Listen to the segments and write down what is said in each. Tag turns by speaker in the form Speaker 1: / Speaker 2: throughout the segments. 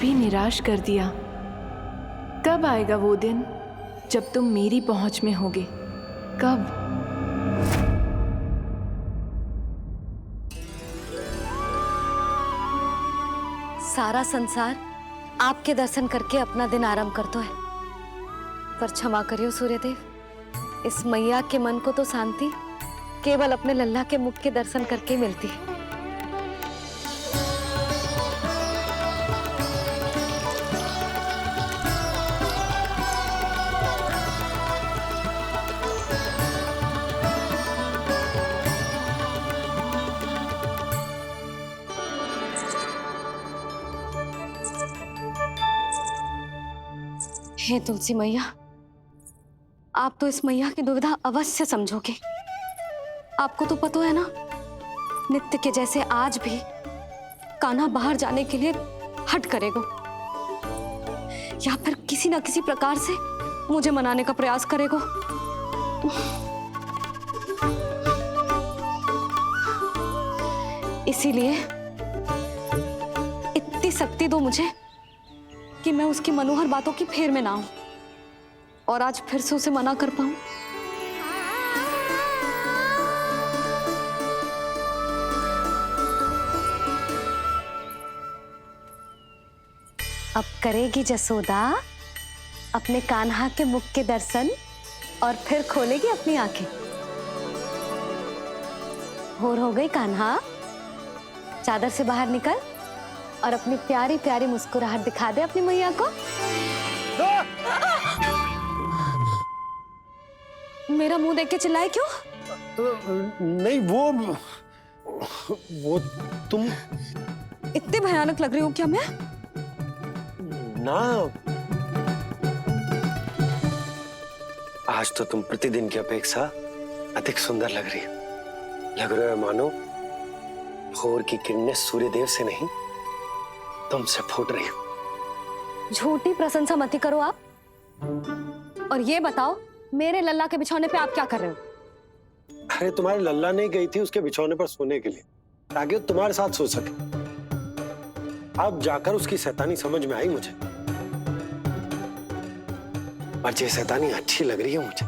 Speaker 1: भी निराश कर दिया। कब आएगा वो दिन जब तुम मेरी पहुंच में होगे? कब?
Speaker 2: सारा संसार आपके दर्शन करके अपना दिन आरंभ करता है, पर क्षमा करियो सूर्यदेव, इस मैया के मन को तो शांति केवल अपने लल्ला के मुख के दर्शन करके मिलती है। हे तुलसी मैया, आप तो इस मैया की दुविधा अवश्य समझोगे। आपको तो पता है ना, नित्य के जैसे आज भी कान्हा बाहर जाने के लिए हट करेगा, या फिर किसी ना किसी प्रकार से मुझे मनाने का प्रयास करेगा। इसीलिए इतनी शक्ति दो मुझे कि मैं उसकी मनोहर बातों की फेर में ना हूं और आज फिर से उसे मना कर पाऊं। अब करेगी जसोदा अपने कान्हा के मुख के दर्शन और फिर खोलेगी अपनी आंखें। भोर हो गई कान्हा, चादर से बाहर निकल और अपनी प्यारी प्यारी मुस्कुराहट दिखा दे अपनी मैया को। मेरा मुंह देख के चिल्लाए क्यों?
Speaker 3: नहीं वो तुम
Speaker 2: इतने भयानक लग रही हो क्या मैं?
Speaker 3: ना, आज तो तुम प्रतिदिन की अपेक्षा अधिक सुंदर लग रही हो। लग रहा है मानो भोर की किरणें सूर्यदेव से नहीं तुमसे फूट रही हो।
Speaker 2: झूठी प्रशंसा मत करो आप। और ये बताओ, मेरे लल्ला के बिछौने पे आप क्या कर रहे हो?
Speaker 3: अरे तुम्हारे लल्ला नहीं गई थी उसके बिछौने पर सोने के लिए, ताकि वो तुम्हारे साथ सो सके। अब जाकर उसकी शैतानी समझ में आई मुझे, और ये शैतानी अच्छी लग रही है मुझे।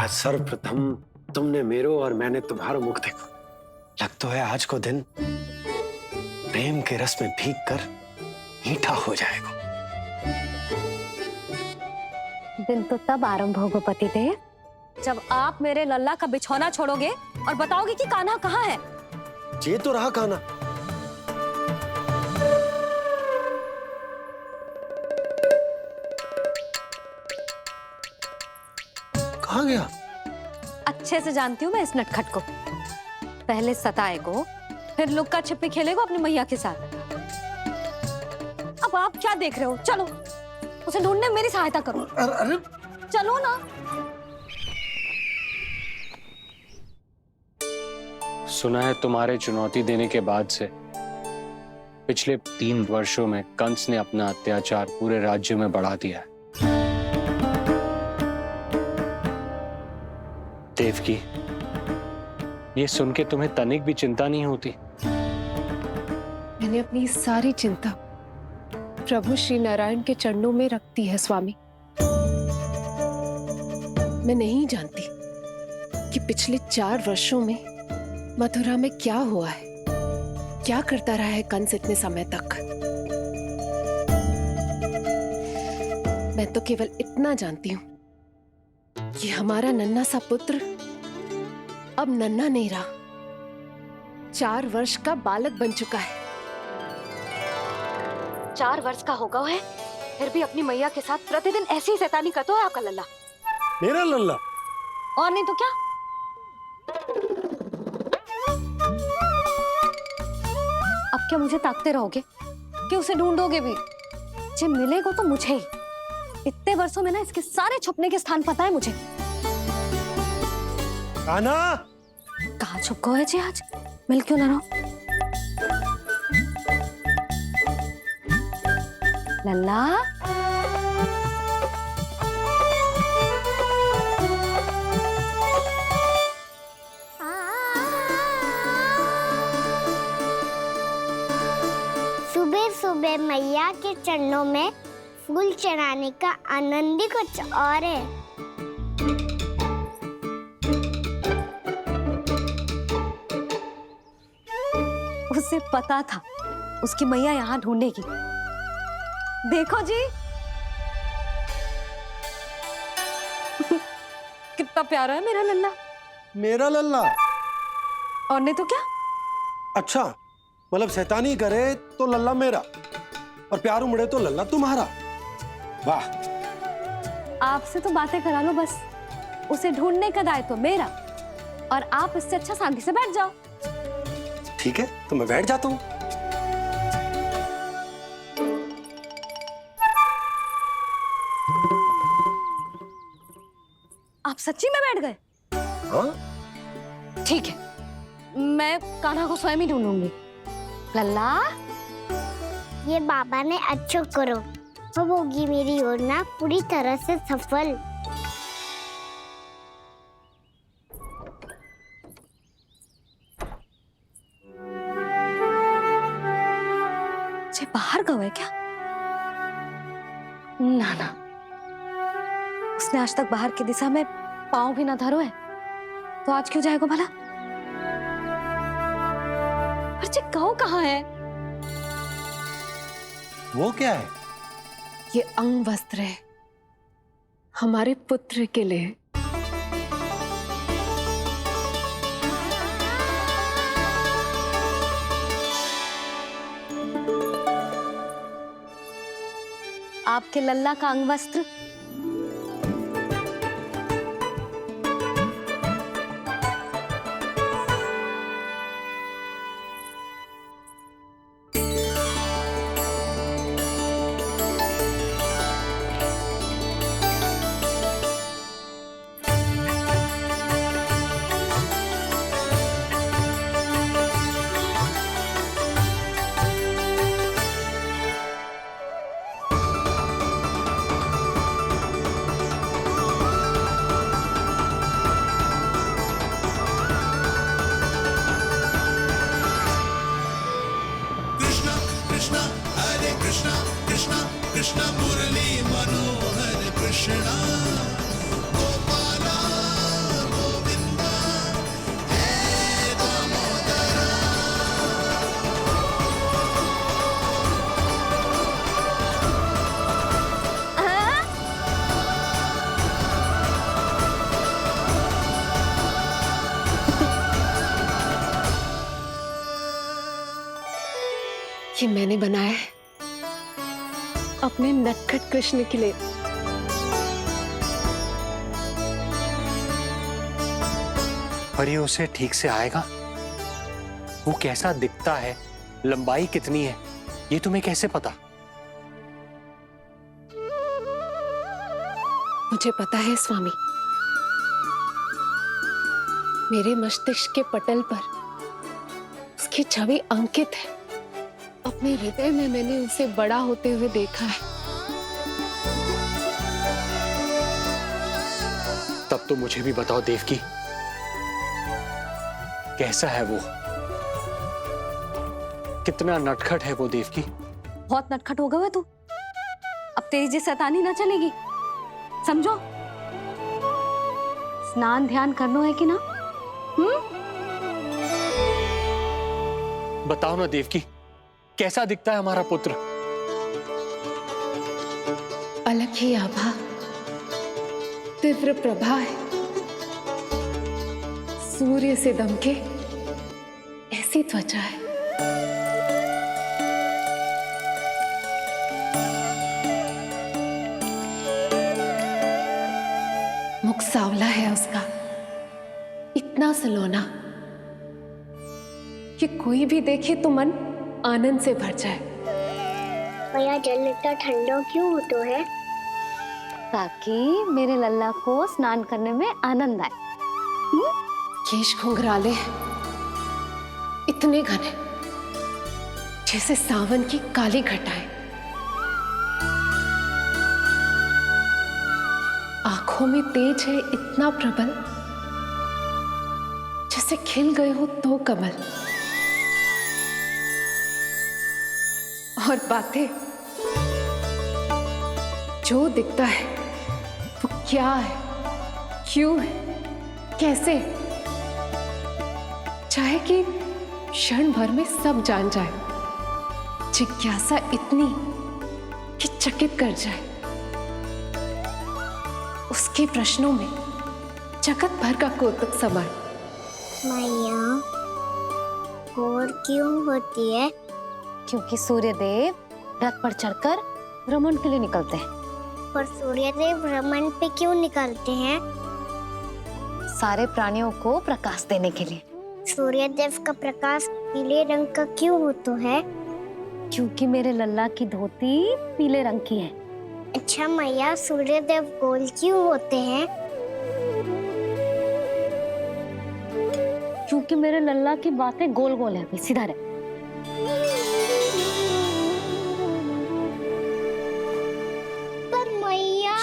Speaker 3: आज सर्वप्रथम तुमने मेरो और मैंने तुम्हारा मुख देखा। लग तो है आज को दिन प्रेम के रस में भीग कर मीठा हो जाएगा।
Speaker 2: दिन तो तब आरंभ होगा पतिदेव, जब आप मेरे लल्ला का बिछौना छोड़ोगे और बताओगे कि कान्हा कहाँ है।
Speaker 3: ये तो रहा कान्हा। कहाँ गया?
Speaker 2: अच्छे से जानती हूँ मैं इस नटखट को। पहले सताएगो, फिर लुक्का छिपी खेलेगो अपनी मैया के साथ। अब आप क्या देख रहे हो? चलो उसे ढूंढने में मेरी सहायता करो।
Speaker 3: अरे
Speaker 2: चलो ना।
Speaker 4: सुना है तुम्हारे चुनौती देने के बाद से पिछले 3 वर्षों में कंस ने अपना अत्याचार पूरे राज्य में बढ़ा दिया है। देवकी, ये सुन के तुम्हें तनिक भी चिंता नहीं होती?
Speaker 5: मैंने अपनी सारी चिंता प्रभु श्री नारायण के चरणों में रख दी है स्वामी। मैं नहीं जानती कि पिछले 4 वर्षों में मथुरा में क्या हुआ है, क्या करता रहा है कंस इतने समय तक। मैं तो केवल इतना जानती हूं कि हमारा नन्हा सा पुत्र अब नन्हा नहीं रहा, 4 वर्ष का बालक बन चुका है।
Speaker 2: 4 वर्ष का होगा है, फिर भी अपनी मैया के साथ प्रतिदिन ऐसी ही शैतानी करता है आपका लल्ला।
Speaker 3: मेरा लल्ला?
Speaker 2: और नहीं तो क्या। अब क्या मुझे ताकते रहोगे कि उसे ढूंढोगे भी? जब मिलेगा तो मुझे ही। इतने वर्षों में ना इसके सारे छुपने के स्थान पता है मुझे।
Speaker 3: कान्हा!
Speaker 2: कहाँ छुप गए जी आज? मिल क्यों ना रहो? लल्ला,
Speaker 6: सुबह पर मैया के चरणों में फूल चढ़ाने का आनंद ही कुछ और है।
Speaker 2: उसे पता था उसकी मैया यहाँ ढूंढेगी। देखो जी कितना प्यारा है मेरा लल्ला।
Speaker 3: मेरा लल्ला?
Speaker 2: और नहीं तो क्या।
Speaker 3: अच्छा, मतलब शैतानी करे तो लल्ला मेरा और प्यार उमड़े तो लल्ला तुम्हारा। वाह।
Speaker 2: आपसे तो बातें करा लो बस, उसे ढूंढने का दायित्व मेरा, और आप इससे अच्छा शांति से बैठ जाओ।
Speaker 3: ठीक है, तो मैं बैठ जाता हूँ।
Speaker 2: आप सच्ची में बैठ गए?
Speaker 3: हाँ?
Speaker 2: ठीक है, मैं कान्हा को स्वयं ही ढूंढूंगी। लल्ला,
Speaker 6: ये बाबा ने अच्छा करो, अब होगी मेरी योजना पूरी तरह से सफल।
Speaker 2: जे बाहर गए है क्या? ना ना, उसने आज तक बाहर की दिशा में पांव भी ना धरो है, तो आज क्यों जाएगा भला? पर जे कहो कहाँ है?
Speaker 3: वो क्या है?
Speaker 5: ये अंग वस्त्र है हमारे पुत्र के लिए।
Speaker 2: आपके लल्ला का अंग वस्त्र।
Speaker 5: ये मैंने बनाया है अपने नटखट कृष्ण के लिए।
Speaker 4: पर ये उसे ठीक से आएगा? वो कैसा दिखता है, लंबाई कितनी है, ये तुम्हें कैसे पता?
Speaker 5: मुझे पता है स्वामी, मेरे मस्तिष्क के पटल पर उसकी छवि अंकित है। अपने हृदय में मैंने उसे बड़ा होते हुए देखा है।
Speaker 4: तब तो मुझे भी बताओ देवकी, कैसा है वो? कितना नटखट है वो देवकी?
Speaker 2: बहुत नटखट हो गए तू। अब तेरी जी शैतानी ना चलेगी, समझो। स्नान ध्यान करनो है कि ना?
Speaker 4: बताओ ना देवकी, कैसा दिखता है हमारा पुत्र?
Speaker 5: अलग ही आभा, तीव्र प्रभा है, सूर्य से दमके ऐसी त्वचा है। मुख सांवला है उसका, इतना सलोना कि कोई भी देखे तो मन आनंद से भर जाए।
Speaker 6: भैया जल इतना ठंडा क्यों होता है?
Speaker 2: ताकि मेरे लल्ला को स्नान करने में आनंद आए।
Speaker 5: केश घुंघराले इतने घने जैसे सावन की काली घटाएं। आंखों में तेज है इतना प्रबल जैसे खिल गए हो दो कमल। और बातें, जो दिखता है वो क्या है, क्यों है, कैसे, चाहे कि क्षण भर में सब जान जाए। जिज्ञासा इतनी कि चकित कर जाए। उसके प्रश्नों में जगत भर का कौतुक समाए।
Speaker 6: मैया घोर क्यों होती है?
Speaker 2: क्योंकि सूर्यदेव रथ पर चढ़कर भ्रमण के लिए निकलते हैं।
Speaker 6: पर सूर्यदेव भ्रमण पे क्यों निकलते हैं?
Speaker 2: सारे प्राणियों को प्रकाश देने के लिए।
Speaker 6: सूर्यदेव का प्रकाश पीले रंग का क्यों होता है?
Speaker 2: क्योंकि मेरे लल्ला की धोती पीले रंग की है।
Speaker 6: अच्छा मैया, सूर्यदेव गोल क्यों होते हैं?
Speaker 2: क्योंकि मेरे लल्ला की बातें गोल गोल है, अभी सीधा रहे।
Speaker 6: पर मैया,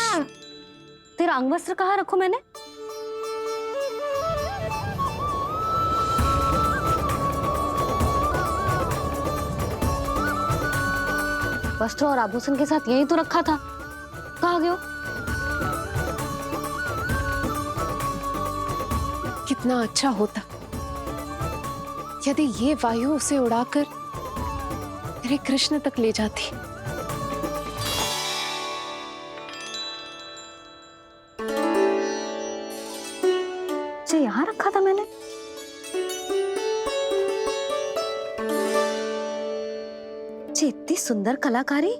Speaker 2: तेरा अंगवस्त्र कहाँ रखूं मैंने? वस्त्र और आभूषण के साथ यही तो रखा था, कहाँ गया?
Speaker 5: कितना अच्छा होता यदि ये वायु उसे उड़ाकर मेरे कृष्ण तक ले जाती।
Speaker 2: जो यहाँ रखा था मैंने। जी इतनी सुंदर कलाकारी,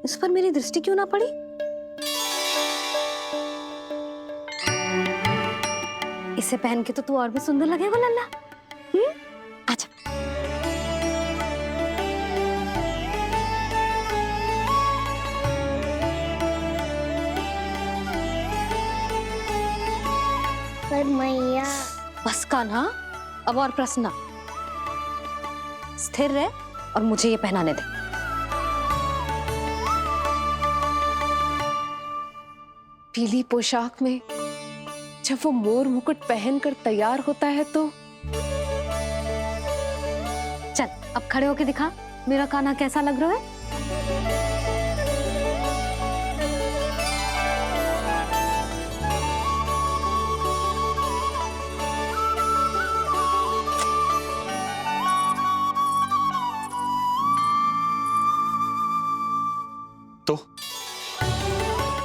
Speaker 2: इस पर मेरी दृष्टि क्यों ना पड़ी? इसे पहन के तो तू और भी सुंदर लगेगा लल्ला। अच्छा।
Speaker 6: पर मैया,
Speaker 2: बस कान्हा, अब और प्रश्न ना। स्थिर रह और मुझे ये पहनाने दे।
Speaker 5: पीली पोशाक में जब वो मोर मुकुट पहनकर तैयार होता है तो
Speaker 2: चल अब खड़े होके दिखा मेरा कान्हा कैसा लग रहा है।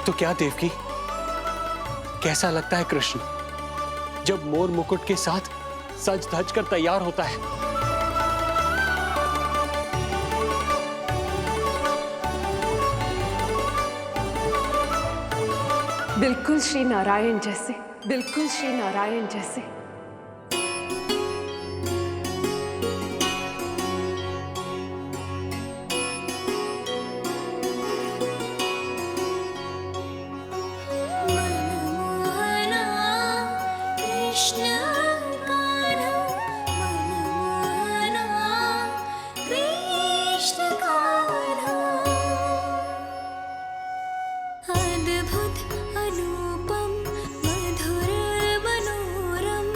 Speaker 4: तो क्या देवकी, कैसा लगता है कृष्ण जब मोर मुकुट के साथ सज धज कर तैयार होता है?
Speaker 5: बिल्कुल श्री नारायण जैसे, बिल्कुल श्री नारायण जैसे।
Speaker 7: अद्भुत अनुपम मधुर मनोरम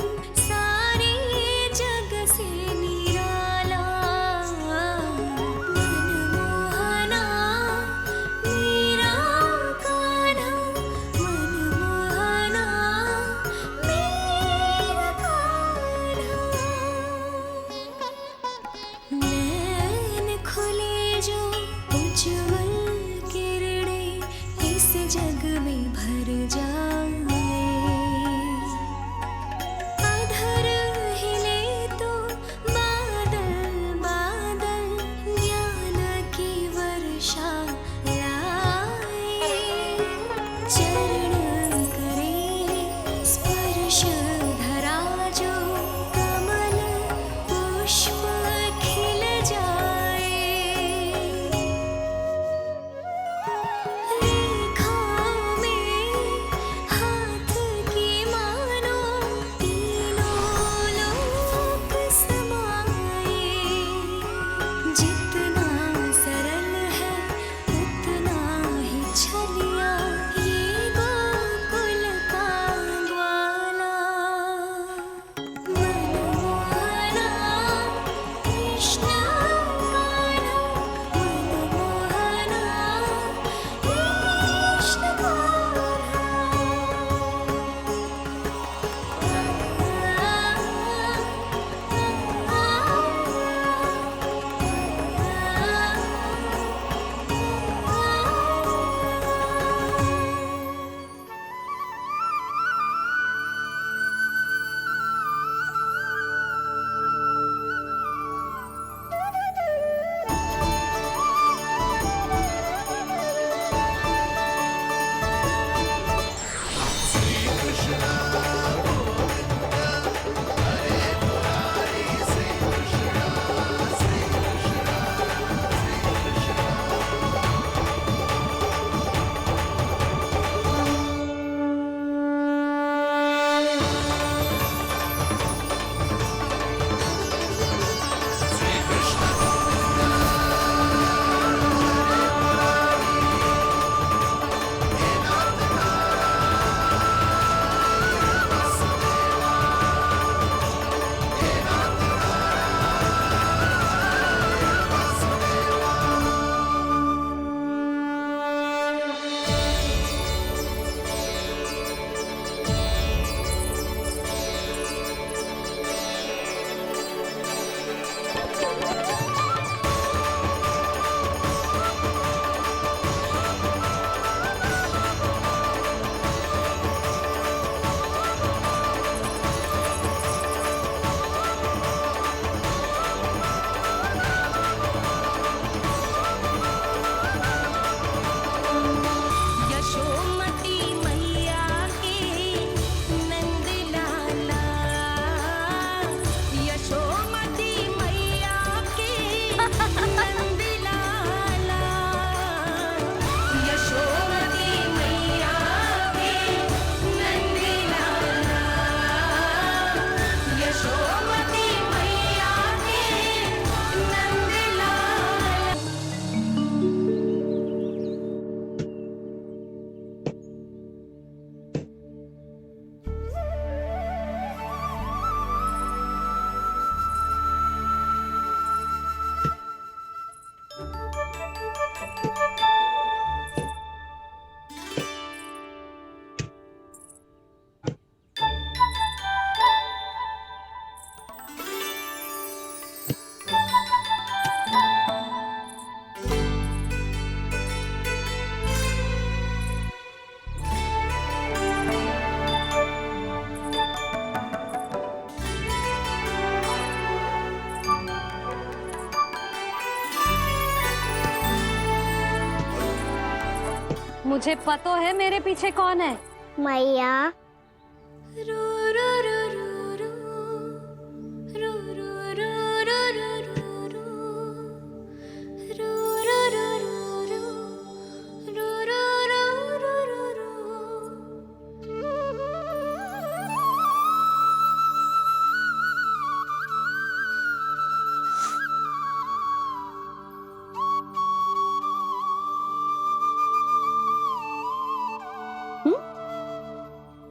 Speaker 2: मुझे पता है मेरे पीछे कौन है।
Speaker 6: मैया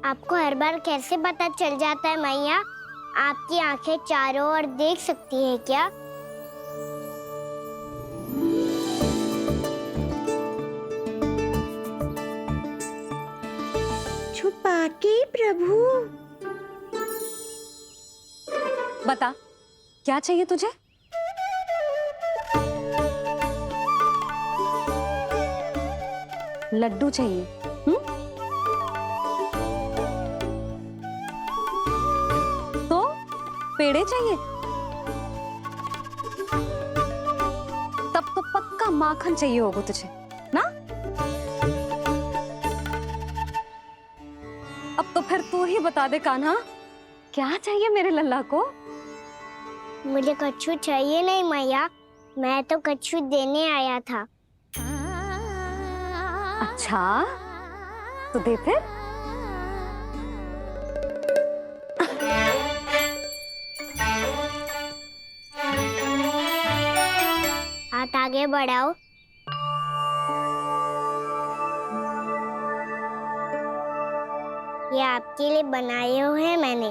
Speaker 6: आपको हर बार कैसे पता चल जाता है मैया? आपकी आंखें चारों ओर देख सकती है क्या? छुपा के प्रभु।
Speaker 2: बता, क्या चाहिए तुझे? लड्डू चाहिए? तो पेड़े चाहिए? तब तो पक्का माखन चाहिए होगा तुझे ना? अब तो फिर तू ही बता दे कान्हा, क्या चाहिए मेरे लल्ला को?
Speaker 6: मुझे कच्छू चाहिए नहीं मैया, मैं तो कच्छू देने आया था।
Speaker 2: अच्छा, तो दे फिर।
Speaker 6: हाथ आगे बढ़ाओ। ये आपके लिए बनाए हुए हैं मैंने।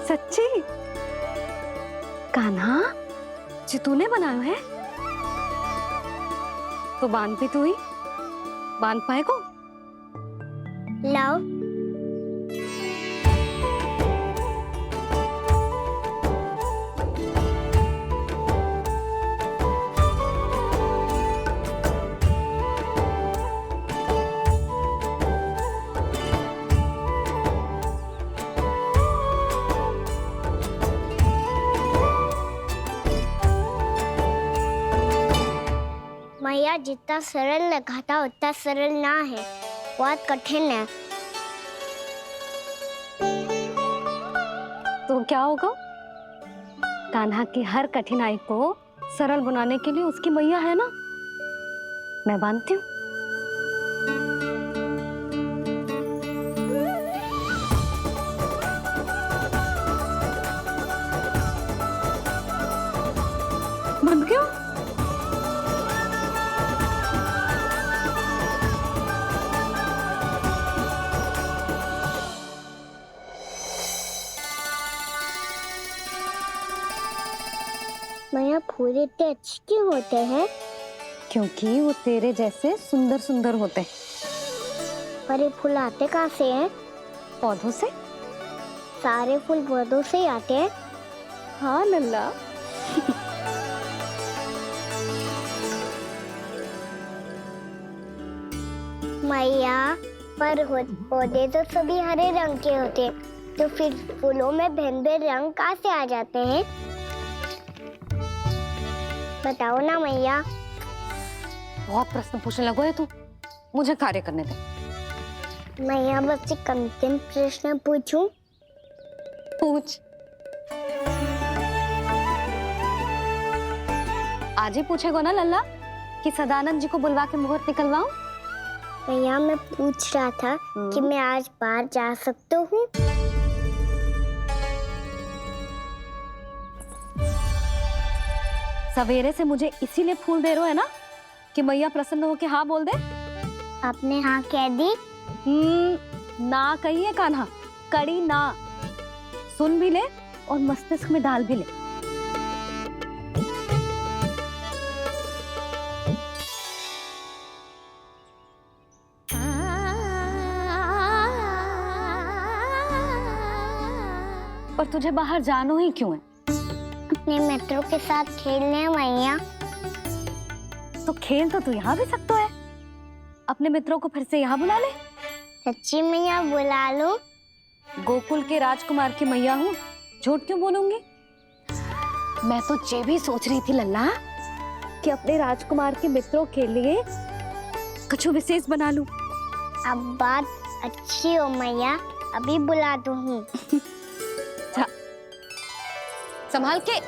Speaker 2: सच्ची? कान्हा, जी तूने बनाया है? तो बांध भी तू ही, बांध पाएगा?
Speaker 6: लाओ। मैया जितना सरल लगा था उतना सरल ना है, बहुत कठिन है।
Speaker 2: तो क्या होगा? कान्हा की हर कठिनाई को सरल बनाने के लिए उसकी मैया है ना, मैं बांधती हूँ। बंद क्यों?
Speaker 6: मैया फूल इतने अच्छे क्यों होते हैं?
Speaker 2: क्योंकि वो तेरे जैसे सुंदर सुंदर होते हैं।
Speaker 6: पर ये फूल आते कहाँ से हैं?
Speaker 2: पौधों से।
Speaker 6: सारे फूल पौधों से ही आते हैं?
Speaker 2: हाँ लल्ला।
Speaker 6: मैया पर पौधे तो सभी हरे रंग के होते हैं, तो फिर फूलों में भिन्न-भिन्न रंग कहाँ से आ जाते हैं? बताओ ना मैया।
Speaker 2: बहुत प्रश्न पूछने लगो है तू, मुझे कार्य करने दे।
Speaker 6: मैया बस एक अंतिम प्रश्न पूछूं?
Speaker 2: पूछ। आज ही पूछेगा ना लल्ला कि सदानंद जी को बुलवा के मुहूर्त निकलवाऊं?
Speaker 6: मैया मैं पूछ रहा था कि मैं आज बाहर जा सकता हूँ?
Speaker 2: सवेरे से मुझे इसीलिए फूल दे रहे हो है ना कि मैया प्रसन्न हो के हाँ बोल दे।
Speaker 6: आपने हाँ कह दी?
Speaker 2: ना कहिए कान्हा, कड़ी ना। सुन भी ले और मस्तिष्क में डाल भी ले। पर तुझे बाहर जाना ही क्यों है?
Speaker 6: अपने मित्रों के साथ खेलने मैया।
Speaker 2: तो खेल तो तू यहाँ भी सकता है, अपने मित्रों को फिर से यहाँ बुला ले।
Speaker 6: सच्ची मैया बुला लो?
Speaker 2: गोकुल के राजकुमार की मैया हूँ, झूठ क्यों बोलूंगी? मैं तो ये भी सोच रही थी लल्ला कि अपने राजकुमार के मित्रों के लिए कुछ विशेष बना लूं।
Speaker 6: अब बात अच्छी हो मैया, अभी बुला दूँ।
Speaker 2: संभाल के।